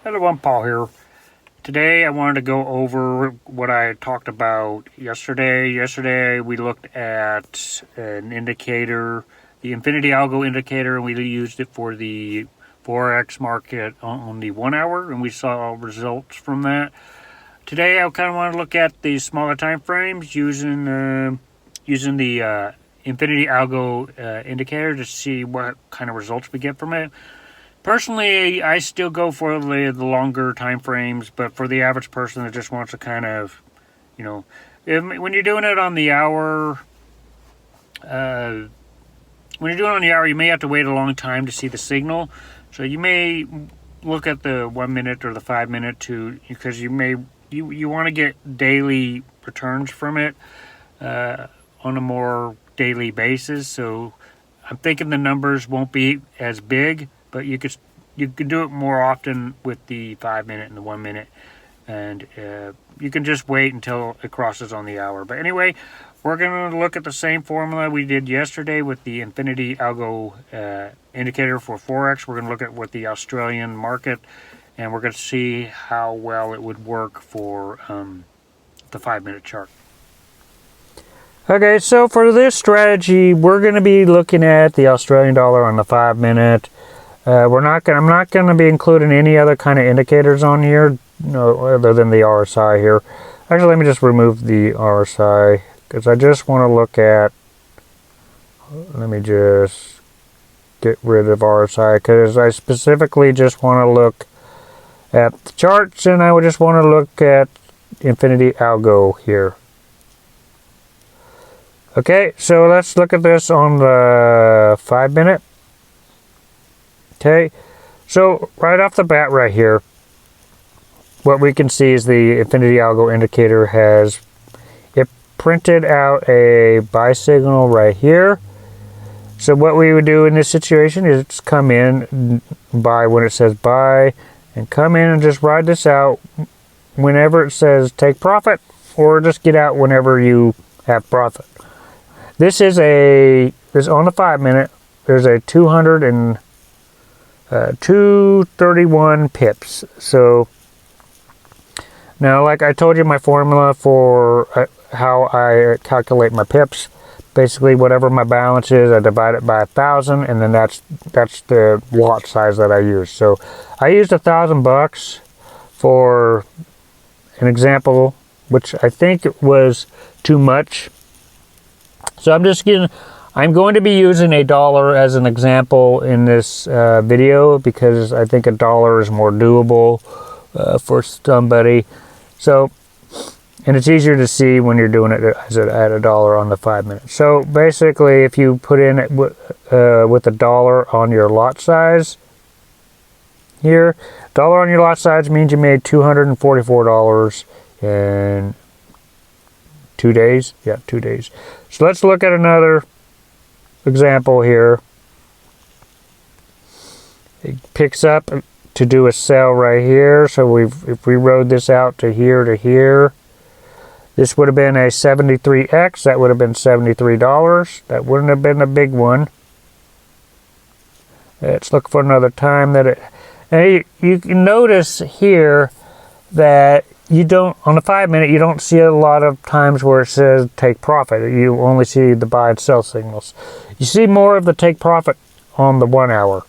Hello, I'm Paul here. Today I wanted to go over what I talked about yesterday. Yesterday we looked at an indicator, the Infinity Algo indicator, and we used it for the Forex market on the 1 hour, and we saw results from that. Today I kind of want to look at the smaller time frames using the Infinity Algo indicator to see what kind of results we get from it. Personally, I still go for the longer time frames, but for the average person that just wants to kind of, when you're doing it on the hour, you may have to wait a long time to see the signal. So you may look at the 1 minute or the 5 minute because you want to get daily returns from it on a more daily basis. So I'm thinking the numbers won't be as big, but you could do it more often with the 5 minute and the 1 minute, and you can just wait until it crosses on the hour. But anyway, we're going to look at the same formula we did yesterday with the Infinity Algo indicator for Forex. We're going to look at what the Australian market, and we're going to see how well it would work for the 5 minute chart. Okay, so for this strategy, we're going to be looking at the Australian dollar on the 5 minute. I'm not going to be including any other kind of indicators on here, other than the RSI here. Actually, let me just remove the RSI because I just want to look at. Let me just get rid of RSI because I specifically just want to look at the charts, and I would just want to look at Infinity Algo here. Okay, so let's look at this on the 5 minute. Okay, so right off the bat right here, what we can see is the Infinity Algo indicator has it printed out a buy signal right here. So what we would do in this situation is just come in, buy when it says buy, and come in and just ride this out whenever it says take profit, or just get out whenever you have profit. This is on the 5 minute, there's a 231 pips. So now, like I told you, my formula for how I calculate my pips, basically whatever my balance is, I divide it by 1,000, and then that's the lot size that I use. So I used $1,000 for an example, which I think it was too much. So I'm going to be using $1 as an example in this video because I think $1 is more doable for somebody. So, and it's easier to see when you're doing it at $1 on the 5 minute. So basically, if you put in it with $1 on your lot size here, $1 on your lot size means you made $244 in 2 days. Yeah, 2 days. So let's look at another example here. It picks up to do a sell right here. So if we rode this out to here, this would have been a 73x. That would have been $73. That wouldn't have been a big one. Let's look for another time that it. And you can notice here that on the 5 minute, you don't see a lot of times where it says take profit. You only see the buy and sell signals. You see more of the take profit on the 1 hour.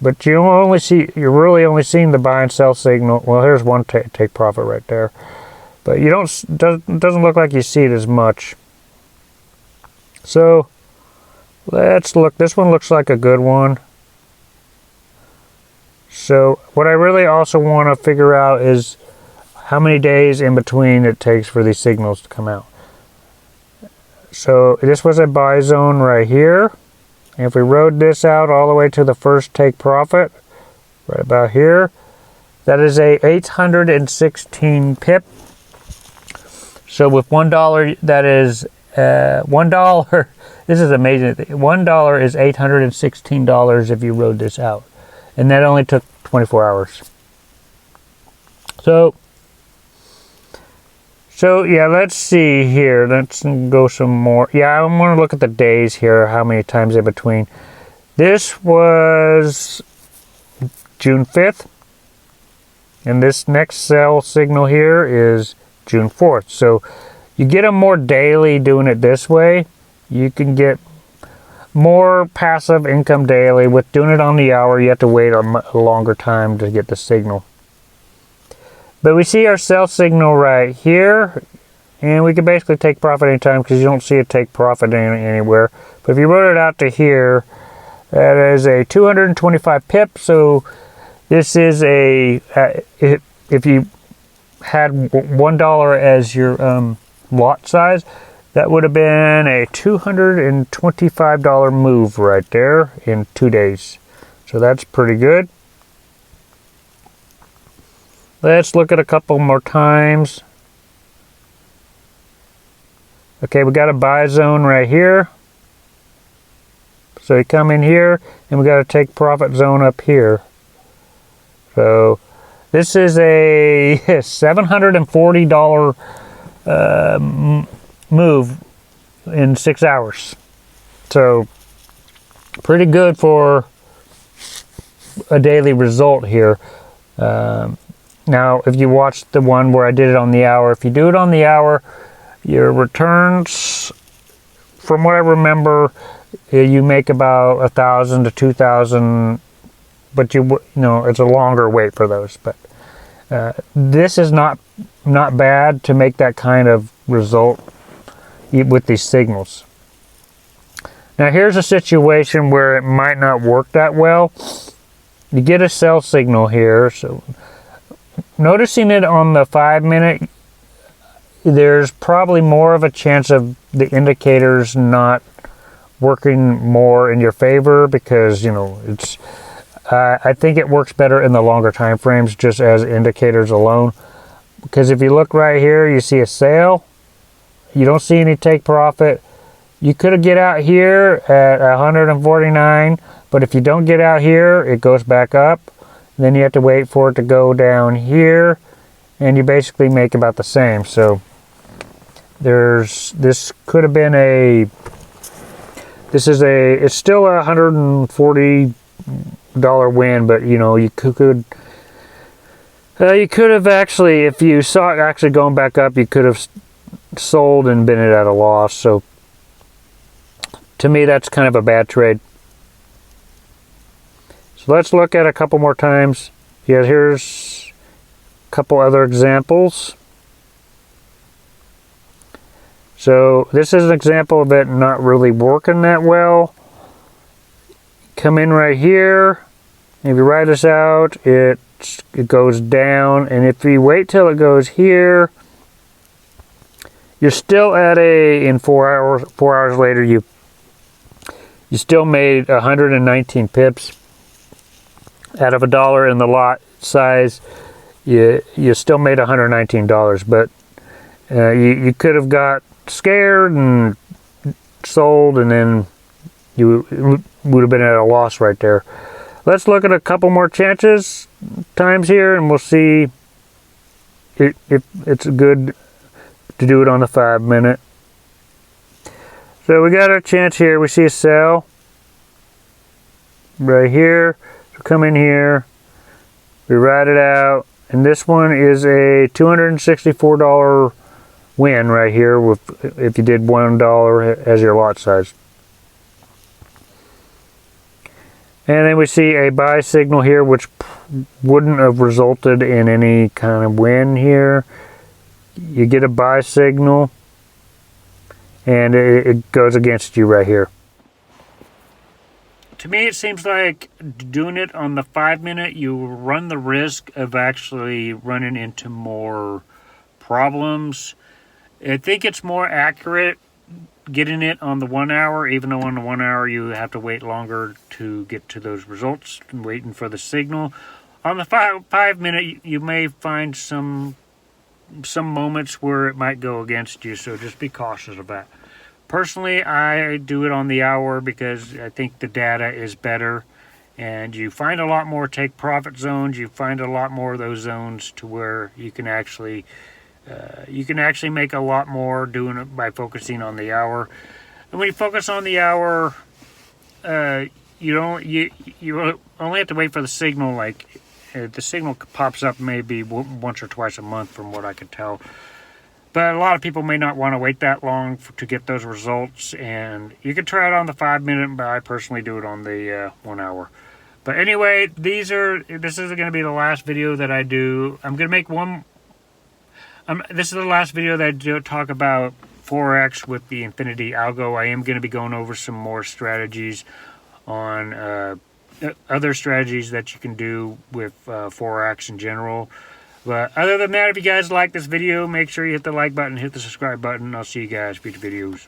But you're really only seeing the buy and sell signal. Well, here's one take profit right there. But doesn't look like you see it as much. So let's look. This one looks like a good one. So what I really also want to figure out is how many days in between it takes for these signals to come out. So this was a buy zone right here. And if we rode this out all the way to the first take profit, right about here, that is a 816 pip. So with $1, that is $1. This is amazing. $1 is $816 if you rode this out. And that only took 24 hours. So yeah, let's see here. Let's go some more. Yeah, I want to look at the days here, how many times in between. This was June 5th. And this next sell signal here is June 4th. So you get them more daily doing it this way. You can get more passive income daily. With doing it on the hour, you have to wait a longer time to get the signal. But we see our sell signal right here, and we can basically take profit anytime because you don't see it take profit anywhere. But if you wrote it out to here, that is a 225 pips. So this is a, if you had $1 as your lot size, that would have been a $225 move right there in 2 days. So that's pretty good. Let's look at a couple more times. Okay, we got a buy zone right here. So you come in here, and we got a take profit zone up here. So this is a $740 move in 6 hours. So pretty good for a daily result here. Now, if you watch the one where I did it on the hour, if you do it on the hour, your returns, from what I remember, you make about 1,000 to 2,000, but you know it's a longer wait for those. But this is not bad to make that kind of result with these signals. Now here's a situation where it might not work that well. You get a sell signal here, so noticing it on the 5 minute, there's probably more of a chance of the indicators not working more in your favor because, you know, it's I think it works better in the longer time frames just as indicators alone. Because if you look right here, you see a sale. You don't see any take profit. You could get out here at 149, but if you don't get out here, it goes back up. Then you have to wait for it to go down here, and you basically make about the same. So this could have been it's still a $140 win, but you know, you could have actually, if you saw it actually going back up, you could have sold and been at a loss. So to me, that's kind of a bad trade. So let's look at a couple more times. Yeah, here's a couple other examples. So this is an example of it not really working that well. Come in right here. If you write this out, it goes down, and if you wait till it goes here, you're still at in 4 hours. 4 hours later, you still made 119 pips out of $1 in the lot size. You still made $119, but you could have got scared and sold, and then you would have been at a loss right there. Let's look at a couple more times here, and we'll see if it's good to do it on the 5 minute. So we got our chance here. We see a sell right here. So come in here, we write it out, and this one is a $264 win right here if you did $1 as your lot size. And then we see a buy signal here, which wouldn't have resulted in any kind of win here. You get a buy signal, and it goes against you right here. To me, it seems like doing it on the 5 minute, you run the risk of actually running into more problems. I think it's more accurate getting it on the 1 hour, even though on the 1 hour you have to wait longer to get to those results and waiting for the signal. On the 5 minute, you may find some moments where it might go against you, so just be cautious of that. Personally, I do it on the hour because I think the data is better, and you find a lot more take profit zones. You find a lot more of those zones to where you can actually make a lot more doing it by focusing on the hour. And when you focus on the hour, you only have to wait for the signal like The signal pops up maybe once or twice a month from what I could tell. But a lot of people may not want to wait that long to get those results, and you can try it on the 5-minute, but I personally do it on the 1 hour. But anyway, this is going to be the last video that I do. I'm going to make one. This is the last video that I do talk about Forex with the Infinity Algo. I am going to be going over some more strategies on other strategies that you can do with Forex in general. But other than that, if you guys like this video, make sure you hit the like button, hit the subscribe button. I'll see you guys in future videos.